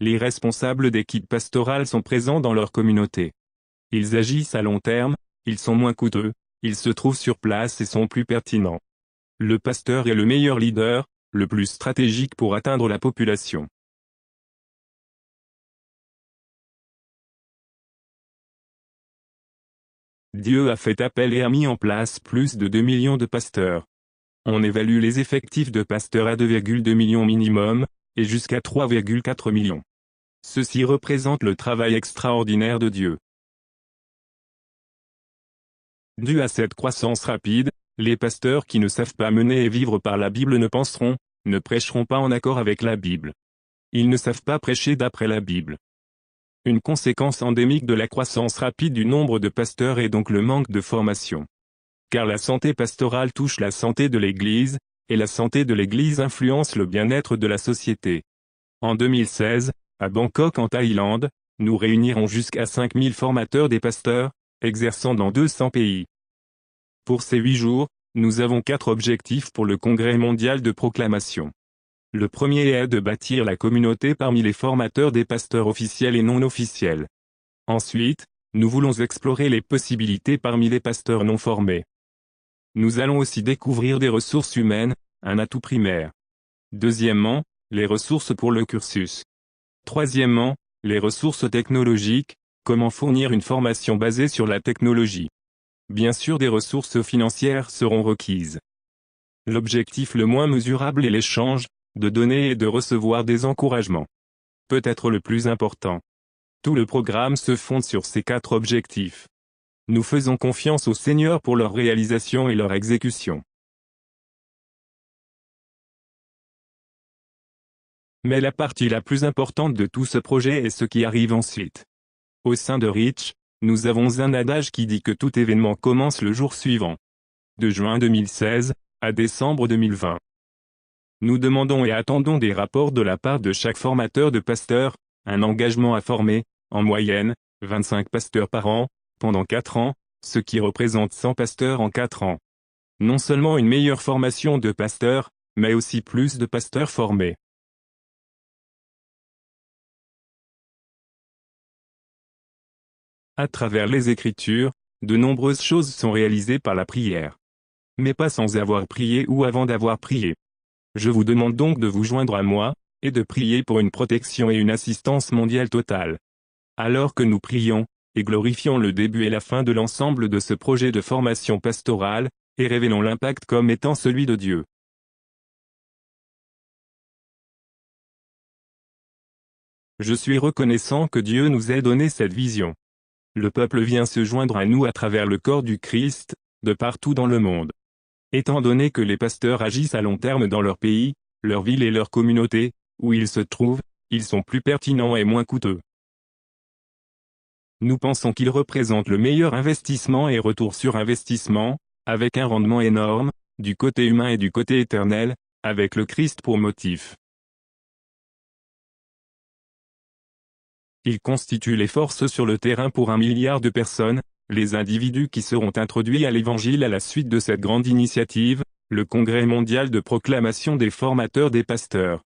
les responsables d'équipes pastorales sont présents dans leur communauté. Ils agissent à long terme, ils sont moins coûteux, ils se trouvent sur place et sont plus pertinents. Le pasteur est le meilleur leader, le plus stratégique pour atteindre la population. Dieu a fait appel et a mis en place plus de 2 millions de pasteurs. On évalue les effectifs de pasteurs à 2,2 millions minimum, et jusqu'à 3,4 millions. Ceci représente le travail extraordinaire de Dieu. Dû à cette croissance rapide, les pasteurs qui ne savent pas mener et vivre par la Bible ne prêcheront pas en accord avec la Bible. Ils ne savent pas prêcher d'après la Bible. Une conséquence endémique de la croissance rapide du nombre de pasteurs est donc le manque de formation. Car la santé pastorale touche la santé de l'Église, et la santé de l'Église influence le bien-être de la société. En 2016, à Bangkok en Thaïlande, nous réunirons jusqu'à 5000 formateurs des pasteurs, exerçant dans 200 pays. Pour ces 8 jours, nous avons 4 objectifs pour le Congrès mondial de proclamation. Le premier est de bâtir la communauté parmi les formateurs des pasteurs officiels et non officiels. Ensuite, nous voulons explorer les possibilités parmi les pasteurs non formés. Nous allons aussi découvrir des ressources humaines, un atout primaire. Deuxièmement, les ressources pour le cursus. Troisièmement, les ressources technologiques, comment fournir une formation basée sur la technologie. Bien sûr, des ressources financières seront requises. L'objectif le moins mesurable est l'échange, de donner et de recevoir des encouragements. Peut-être le plus important. Tout le programme se fonde sur ces 4 objectifs. Nous faisons confiance au Seigneur pour leur réalisation et leur exécution. Mais la partie la plus importante de tout ce projet est ce qui arrive ensuite. Au sein de Reach, nous avons un adage qui dit que tout événement commence le jour suivant. De juin 2016 à décembre 2020. Nous demandons et attendons des rapports de la part de chaque formateur de pasteurs, un engagement à former, en moyenne, 25 pasteurs par an, pendant 4 ans, ce qui représente 100 pasteurs en 4 ans. Non seulement une meilleure formation de pasteurs, mais aussi plus de pasteurs formés. À travers les Écritures, de nombreuses choses sont réalisées par la prière. Mais pas sans avoir prié ou avant d'avoir prié. Je vous demande donc de vous joindre à moi, et de prier pour une protection et une assistance mondiale totale. Alors que nous prions, et glorifions le début et la fin de l'ensemble de ce projet de formation pastorale, et révélons l'impact comme étant celui de Dieu. Je suis reconnaissant que Dieu nous ait donné cette vision. Le peuple vient se joindre à nous à travers le corps du Christ, de partout dans le monde. Étant donné que les pasteurs agissent à long terme dans leur pays, leur ville et leur communauté, où ils se trouvent, ils sont plus pertinents et moins coûteux. Nous pensons qu'ils représentent le meilleur investissement et retour sur investissement, avec un rendement énorme, du côté humain et du côté éternel, avec le Christ pour motif. Ils constituent les forces sur le terrain pour 1 milliard de personnes, les individus qui seront introduits à l'Évangile à la suite de cette grande initiative, le Congrès mondial de proclamation des formateurs des pasteurs.